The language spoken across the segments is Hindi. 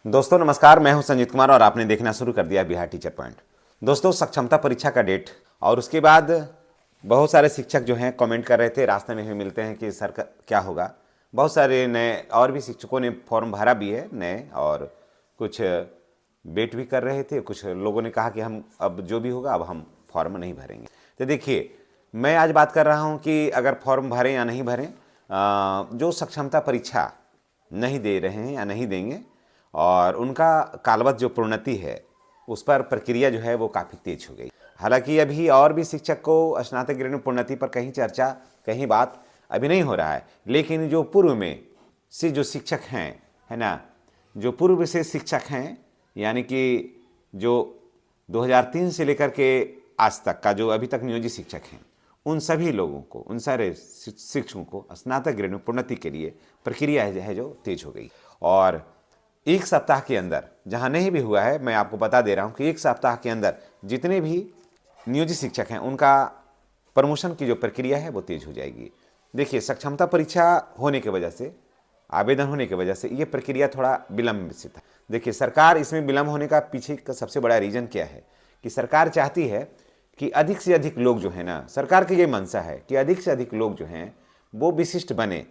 दोस्तों नमस्कार, मैं हूं संजीत कुमार और आपने देखना शुरू कर दिया बिहार टीचर पॉइंट। दोस्तों सक्षमता परीक्षा का डेट और उसके बाद बहुत सारे शिक्षक जो हैं कमेंट कर रहे थे, रास्ते में भी मिलते हैं कि सर क्या होगा। बहुत सारे नए और भी शिक्षकों ने फॉर्म भरा भी है नए, और कुछ वेट भी कर रहे थे। कुछ लोगों ने कहा कि हम अब जो भी होगा अब हम फॉर्म नहीं भरेंगे। तो देखिए, मैं आज बात कर रहा हूं कि अगर फॉर्म भरें या नहीं भरें, जो सक्षमता परीक्षा नहीं दे रहे हैं या नहीं देंगे और उनका कालवश जो प्रोन्नति है उस पर प्रक्रिया जो है वो काफ़ी तेज हो गई। हालांकि अभी और भी शिक्षक को स्नातक ग्रेड में प्रोन्नति पर कहीं चर्चा कहीं बात अभी नहीं हो रहा है, लेकिन जो पूर्व में से जो शिक्षक हैं, है ना, जो पूर्व से शिक्षक हैं, यानी कि जो 2003 से लेकर के आज तक का जो अभी तक नियोजित शिक्षक हैं, उन सभी लोगों को, उन सारे शिक्षकों को स्नातक ग्रेड में प्रोन्नति के लिए प्रक्रिया है जो तेज हो गई। और एक सप्ताह के अंदर, जहां नहीं भी हुआ है, मैं आपको बता दे रहा हूं कि एक सप्ताह के अंदर जितने भी नियोजित शिक्षक हैं उनका प्रमोशन की जो प्रक्रिया है वो तेज हो जाएगी। देखिए, सक्षमता परीक्षा होने की वजह से, आवेदन होने की वजह से ये प्रक्रिया थोड़ा विलंब से था। देखिए, सरकार इसमें विलंब होने का पीछे का सबसे बड़ा रीजन क्या है कि सरकार चाहती है कि अधिक से अधिक लोग जो है ना, सरकार की ये मंशा है कि अधिक से अधिक लोग जो हैं वो विशिष्ट बने,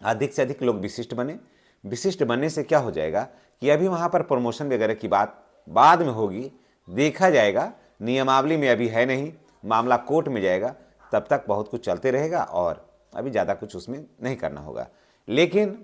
अधिक से अधिक लोग विशिष्ट बने। विशिष्ट बनने से क्या हो जाएगा कि अभी वहाँ पर प्रमोशन वगैरह की बात बाद में होगी, देखा जाएगा, नियमावली में अभी है नहीं, मामला कोर्ट में जाएगा, तब तक बहुत कुछ चलते रहेगा और अभी ज़्यादा कुछ उसमें नहीं करना होगा। लेकिन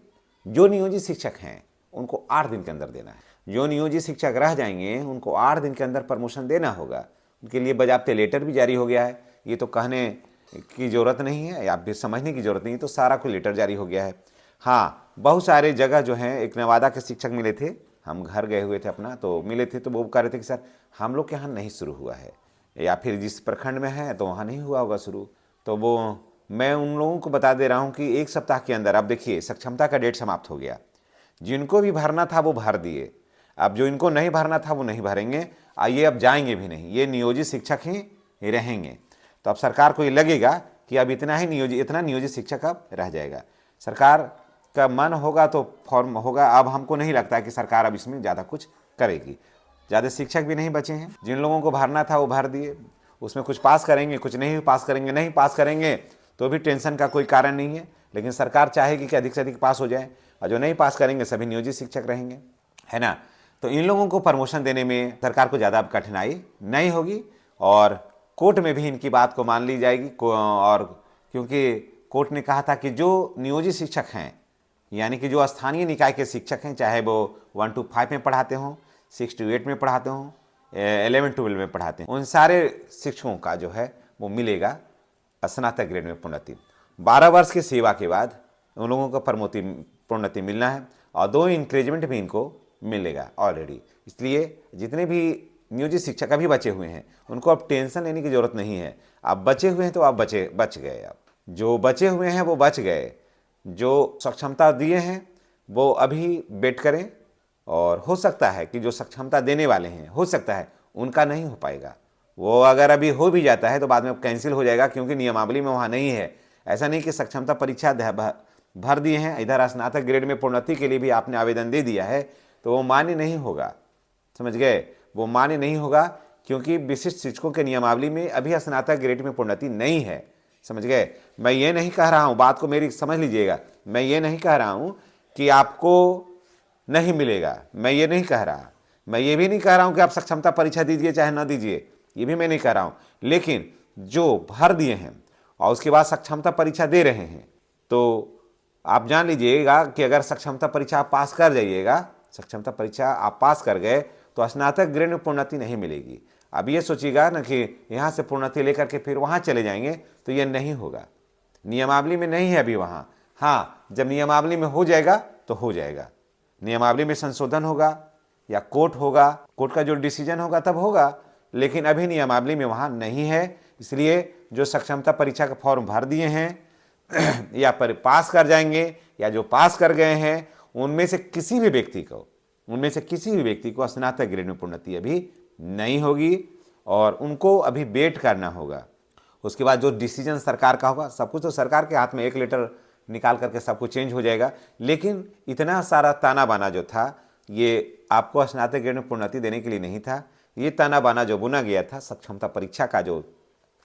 जो नियोजित शिक्षक हैं उनको 8 दिन के अंदर देना है। जो नियोजित शिक्षक रह जाएंगे उनको 8 दिन के अंदर प्रमोशन देना होगा। उनके लिए बजाबते लेटर भी जारी हो गया है। ये तो कहने की ज़रूरत नहीं है या फिर समझने की ज़रूरत नहीं है, तो सारा कोई लेटर जारी हो गया है। हाँ, बहुत सारे जगह जो हैं, एक नवादा के शिक्षक मिले थे, हम घर गए हुए थे अपना, तो मिले थे, तो वो कह रहे थे कि सर हम लोग के यहाँ नहीं शुरू हुआ है, या फिर जिस प्रखंड में है तो वहाँ नहीं हुआ होगा शुरू। तो वो मैं उन लोगों को बता दे रहा हूँ कि एक सप्ताह के अंदर, अब देखिए सक्षमता का डेट समाप्त हो गया, जिनको भी भरना था वो भर दिए, अब जो इनको नहीं भरना था वो नहीं भरेंगे, ये अब जाएंगे भी नहीं, ये नियोजित शिक्षक ही रहेंगे। तो अब सरकार को ये लगेगा कि अब इतना नियोजित शिक्षक अब रह जाएगा। सरकार का मन होगा तो फॉर्म होगा। अब हमको नहीं लगता है कि सरकार अब इसमें ज़्यादा कुछ करेगी। ज़्यादा शिक्षक भी नहीं बचे हैं, जिन लोगों को भरना था वो भर दिए, उसमें कुछ पास करेंगे, कुछ नहीं पास करेंगे। नहीं पास करेंगे तो भी टेंशन का कोई कारण नहीं है, लेकिन सरकार चाहेगी कि अधिक से अधिक पास हो जाए, और जो नहीं पास करेंगे सभी नियोजित शिक्षक रहेंगे, है ना। तो इन लोगों को प्रमोशन देने में सरकार को ज़्यादा कठिनाई नहीं होगी और कोर्ट में भी इनकी बात को मान ली जाएगी। और क्योंकि कोर्ट ने कहा था कि जो नियोजित शिक्षक हैं, यानी कि जो स्थानीय निकाय के शिक्षक हैं, चाहे वो 1 to 5 में पढ़ाते हों, 6 to 8 में पढ़ाते हों, 11 to 12 में पढ़ाते हैं, उन सारे शिक्षकों का जो है वो मिलेगा स्नातक ग्रेड में प्रोन्नति। 12 वर्ष की सेवा के बाद उन लोगों को प्रोन्नति मिलना है और 2 इंक्रीजमेंट भी इनको मिलेगा ऑलरेडी। इसलिए जितने भी नियोजित शिक्षक अभी बचे हुए हैं उनको अब टेंशन लेने की जरूरत नहीं है। आप बचे हुए हैं तो आप बच गए, अब जो बचे हुए हैं वो बच गए। जो सक्षमता दिए हैं वो अभी वेट करें, और हो सकता है कि जो सक्षमता देने वाले हैं हो सकता है उनका नहीं हो पाएगा। वो अगर अभी हो भी जाता है तो बाद में कैंसिल हो जाएगा, क्योंकि नियमावली में वहाँ नहीं है। ऐसा नहीं कि सक्षमता परीक्षा भर दिए हैं, इधर स्नातक ग्रेड में प्रोन्नति के लिए भी आपने आवेदन दे दिया है, तो वो मान्य नहीं होगा। समझ गए, वो मान्य नहीं होगा, क्योंकि विशिष्ट शिक्षकों के नियमावली में अभी स्नातक ग्रेड में प्रोन्नति नहीं है। समझ गए। मैं ये नहीं कह रहा हूँ, बात को मेरी समझ लीजिएगा, मैं ये नहीं कह रहा हूँ कि आपको नहीं मिलेगा, मैं ये नहीं कह रहा। मैं ये भी नहीं कह रहा हूँ कि आप सक्षमता परीक्षा दीजिए चाहे ना दीजिए, ये भी मैं नहीं कह रहा हूँ। लेकिन जो भर दिए हैं और उसके बाद सक्षमता परीक्षा दे रहे हैं, तो आप जान लीजिएगा कि अगर सक्षमता परीक्षा आप पास कर जाइएगा, सक्षमता परीक्षा आप पास कर गए तो स्नातक ग्रेड में प्रोन्नति नहीं मिलेगी। अब ये सोचिएगा ना कि यहाँ से प्रोन्नति लेकर के फिर वहाँ चले जाएंगे, तो ये नहीं होगा। नियमावली में नहीं है अभी वहाँ। हाँ, जब नियमावली में हो जाएगा तो हो जाएगा, नियमावली में संशोधन होगा या कोर्ट होगा, कोर्ट का जो डिसीजन होगा तब होगा, लेकिन अभी नियमावली में वहाँ नहीं है। इसलिए जो सक्षमता परीक्षा का फॉर्म भर दिए हैं या पर पास कर जाएंगे, या जो पास कर गए हैं, उनमें से किसी भी व्यक्ति को स्नातक ग्रेड में प्रोन्नति अभी नहीं होगी, और उनको अभी वेट करना होगा। उसके बाद जो डिसीजन सरकार का होगा, सब कुछ तो सरकार के हाथ में, एक लेटर निकाल करके सब कुछ चेंज हो जाएगा। लेकिन इतना सारा ताना बाना जो था, ये आपको स्नातक ग्रेड में प्रोन्नति देने के लिए नहीं था। ये ताना बाना जो बुना गया था, सक्षमता परीक्षा का जो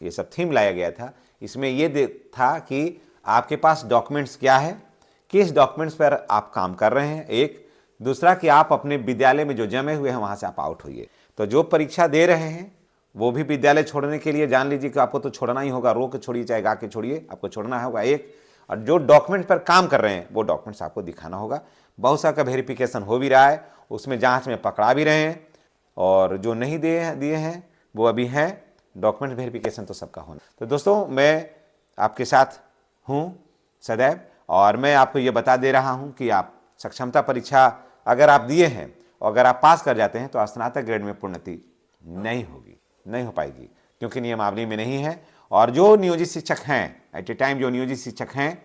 ये सब थीम लाया गया था, इसमें ये था कि आपके पास डॉक्यूमेंट्स क्या है, किस डॉक्यूमेंट्स पर आप काम कर रहे हैं, एक। दूसरा कि आप अपने विद्यालय में जो जमे हुए हैं वहाँ से आप आउट होइए। तो जो परीक्षा दे रहे हैं वो भी विद्यालय छोड़ने के लिए जान लीजिए कि आपको तो छोड़ना ही होगा, रो के छोड़िए चाहे गा के छोड़िए, आपको छोड़ना होगा, एक। और जो डॉक्यूमेंट पर काम कर रहे हैं वो डॉक्यूमेंट्स आपको दिखाना होगा। बहुत सा का वेरिफिकेशन हो भी रहा है, उसमें जांच में पकड़ा भी रहे हैं, और जो नहीं दिए हैं वो अभी हैं। डॉक्यूमेंट वेरिफिकेशन तो सबका होना। तो दोस्तों मैं आपके साथ हूँ सदैव, और मैं आपको ये बता दे रहा हूँ कि आप सक्षमता परीक्षा अगर आप दिए हैं और अगर आप पास कर जाते हैं तो स्नातक ग्रेड में प्रोन्नति नहीं होगी, नहीं हो पाएगी, क्योंकि नियमावली में नहीं है। और जो नियोजित शिक्षक हैं एट ए टाइम, जो नियोजित शिक्षक हैं,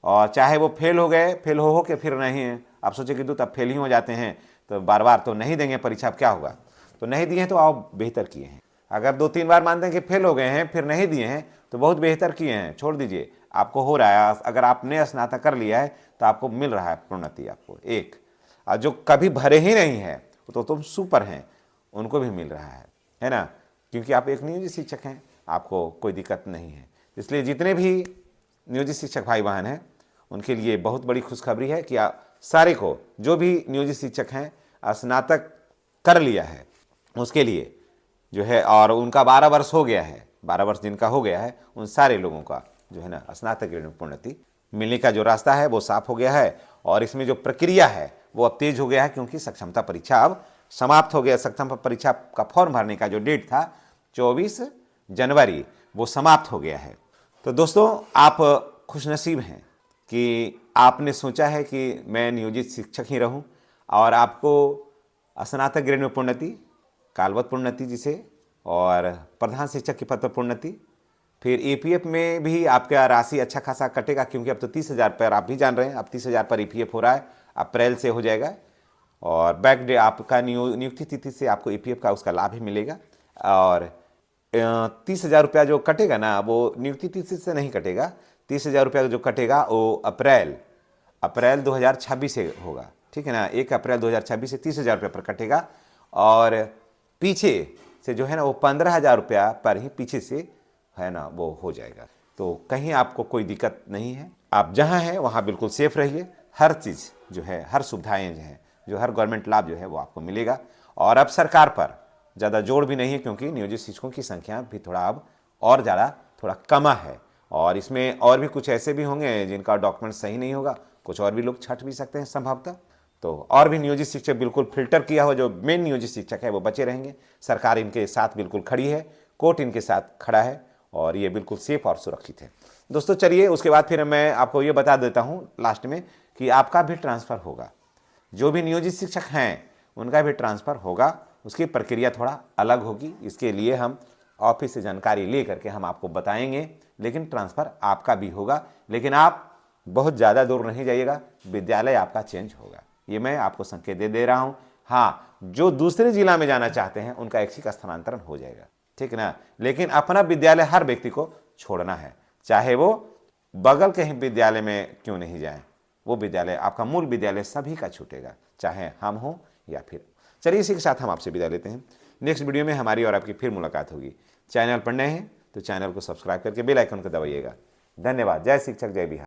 और चाहे वो फेल हो गए, फेल हो के फिर नहीं है, आप सोचे कि दूत अब फेल ही हो जाते हैं तो बार बार तो नहीं देंगे परीक्षा, अब क्या होगा। तो नहीं दिए हैं तो आप बेहतर किए हैं। अगर 2-3 बार मानते हैं कि फेल हो गए हैं फिर नहीं दिए हैं तो बहुत बेहतर किए हैं, छोड़ दीजिए, आपको हो रहा है। अगर आपने स्नातक कर लिया है तो आपको मिल रहा है प्रोन्नति, आपको एक। और जो कभी भरे ही नहीं है तो तुम सुपर हैं, उनको भी मिल रहा है ना, क्योंकि आप एक नियोजित शिक्षक हैं, आपको कोई दिक्कत नहीं है। इसलिए जितने भी नियोजित शिक्षक भाई बहन हैं उनके लिए बहुत बड़ी खुशखबरी है कि सारे को, जो भी नियोजित शिक्षक हैं स्नातक कर लिया है उसके लिए जो है, और उनका 12 वर्ष हो गया है, 12 वर्ष जिनका हो गया है, उन सारे लोगों का जो है ना स्नातक ग्रेड में प्रोन्नति मिलने का जो रास्ता है वो साफ हो गया है। और इसमें जो प्रक्रिया है वो अब तेज हो गया है, क्योंकि सक्षमता परीक्षा अब समाप्त हो गया। सक्षमता परीक्षा का फॉर्म भरने का जो डेट था 24 जनवरी, वो समाप्त हो गया है। तो दोस्तों आप खुशनसीब हैं कि आपने सोचा है कि मैं नियोजित शिक्षक ही रहूं, और आपको स्नातक ग्रेड में प्रोन्नति, कालवत प्रोन्नति जिसे, और प्रधान शिक्षक के पद पर प्रोन्नति, फिर एपीएफ में भी आपका राशि अच्छा खासा कटेगा, क्योंकि अब तो 30,000 पर, आप भी जान रहे हैं, अब 30,000 पर ईपीएफ हो रहा है, अप्रैल से हो जाएगा। और बैक डे आपका नियुक्ति तिथि से आपको ईपीएफ का उसका लाभ ही मिलेगा। और 30,000 रुपया जो कटेगा ना, वो नियुक्ति तिथि से नहीं कटेगा। 30,000 रुपया जो कटेगा वो अप्रैल 2026 से होगा, ठीक है ना। 1 अप्रैल 2026 से 30,000 रुपये पर कटेगा, और पीछे से जो है ना वो 15,000 रुपया पर ही पीछे से है ना वो हो जाएगा। तो कहीं आपको कोई दिक्कत नहीं है, आप जहाँ हैं वहाँ बिल्कुल सेफ रहिए। हर चीज़ जो है, हर सुविधाएं जो हैं, जो हर गवर्नमेंट लाभ जो है वो आपको मिलेगा। और अब सरकार पर ज़्यादा जोर भी नहीं है, क्योंकि नियोजित शिक्षकों की संख्या भी थोड़ा अब और ज़्यादा थोड़ा कम है। और इसमें और भी कुछ ऐसे भी होंगे जिनका डॉक्यूमेंट सही नहीं होगा, कुछ और भी लोग छट भी सकते हैं संभवतः। तो और भी नियोजित शिक्षक बिल्कुल फिल्टर किया हुआ जो मेन नियोजित शिक्षक है वो बचे रहेंगे। सरकार इनके साथ बिल्कुल खड़ी है, कोर्ट इनके साथ खड़ा है, और ये बिल्कुल सेफ और सुरक्षित है। दोस्तों चलिए उसके बाद फिर मैं आपको ये बता देता हूँ लास्ट में कि आपका भी ट्रांसफ़र होगा। जो भी नियोजित शिक्षक हैं उनका भी ट्रांसफ़र होगा, उसकी प्रक्रिया थोड़ा अलग होगी। इसके लिए हम ऑफिस से जानकारी ले करके हम आपको बताएंगे, लेकिन ट्रांसफ़र आपका भी होगा। लेकिन आप बहुत ज़्यादा दूर नहीं जाइएगा, विद्यालय आपका चेंज होगा, ये मैं आपको संकेत दे रहा हूँ। हाँ, जो दूसरे जिला में जाना चाहते हैं उनका ऐच्छिक स्थानांतरण हो जाएगा, ठीक है ना। लेकिन अपना विद्यालय हर व्यक्ति को छोड़ना है, चाहे वो बगल के ही विद्यालय में क्यों नहीं जाए, वो विद्यालय आपका मूल विद्यालय सभी का छूटेगा, चाहे हम हों या फिर। चलिए इसी के साथ हम आपसे विदा लेते हैं। नेक्स्ट वीडियो में हमारी और आपकी फिर मुलाकात होगी। चैनल पर नए हैं तो चैनल को सब्सक्राइब करके बेल आइकन को दबाइएगा। धन्यवाद। जय शिक्षक, जय बिहार।